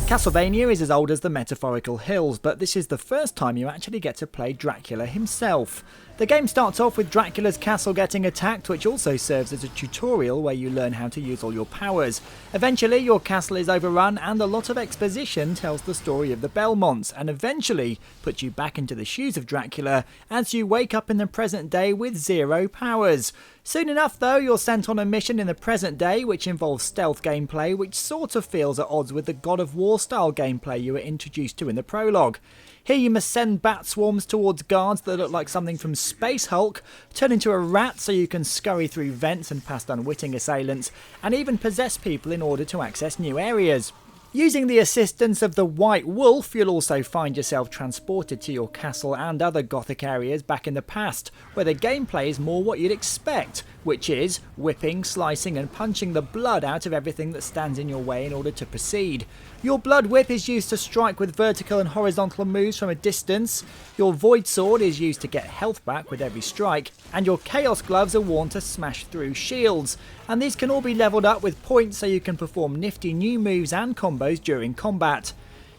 Castlevania is as old as the metaphorical hills, but this is the first time you actually get to play Dracula himself. The game starts off with Dracula's castle getting attacked, which also serves as a tutorial where you learn how to use all your powers. Eventually your castle is overrun and a lot of exposition tells the story of the Belmonts, and eventually puts you back into the shoes of Dracula as you wake up in the present day with 0 powers. Soon enough though, you're sent on a mission in the present day which involves stealth gameplay, which sort of feels at odds with the God of War style gameplay you were introduced to in the prologue. Here you must send bat swarms towards guards that look like something from Space Hulk, turn into a rat so you can scurry through vents and past unwitting assailants, and even possess people in order to access new areas. Using the assistance of the White Wolf, you'll also find yourself transported to your castle and other gothic areas back in the past, where the gameplay is more what you'd expect, which is whipping, slicing and punching the blood out of everything that stands in your way in order to proceed. Your blood whip is used to strike with vertical and horizontal moves from a distance, your void sword is used to get health back with every strike, and your chaos gloves are worn to smash through shields. And these can all be leveled up with points so you can perform nifty new moves and combos during combat.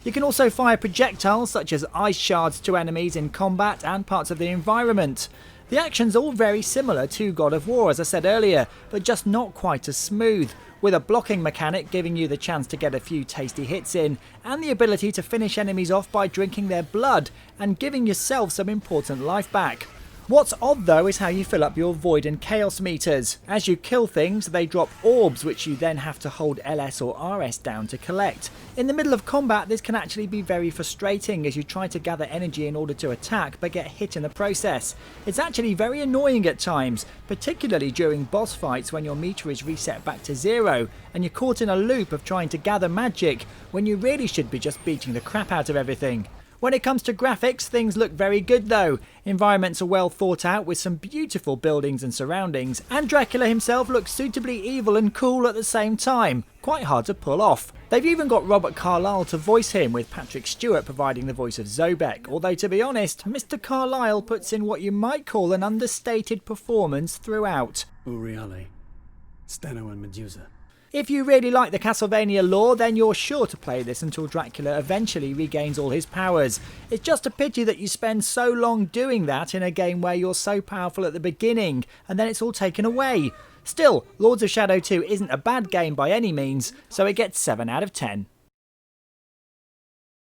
You can also fire projectiles such as ice shards to enemies in combat and parts of the environment. The action's all very similar to God of War as I said earlier, but just not quite as smooth, with a blocking mechanic giving you the chance to get a few tasty hits in, and the ability to finish enemies off by drinking their blood and giving yourself some important life back. What's odd though is how you fill up your void and chaos meters. As you kill things, they drop orbs which you then have to hold LS or RS down to collect. In the middle of combat this can actually be very frustrating as you try to gather energy in order to attack but get hit in the process. It's actually very annoying at times, particularly during boss fights when your meter is reset back to 0 and you're caught in a loop of trying to gather magic when you really should be just beating the crap out of everything. When it comes to graphics, things look very good though. Environments are well thought out with some beautiful buildings and surroundings, and Dracula himself looks suitably evil and cool at the same time. Quite hard to pull off. They've even got Robert Carlyle to voice him, with Patrick Stewart providing the voice of Zobek, although to be honest, Mr. Carlyle puts in what you might call an understated performance throughout. Uriale, Steno and Medusa. If you really like the Castlevania lore, then you're sure to play this until Dracula eventually regains all his powers. It's just a pity that you spend so long doing that in a game where you're so powerful at the beginning, and then it's all taken away. Still, Lords of Shadow 2 isn't a bad game by any means, so it gets 7 out of 10.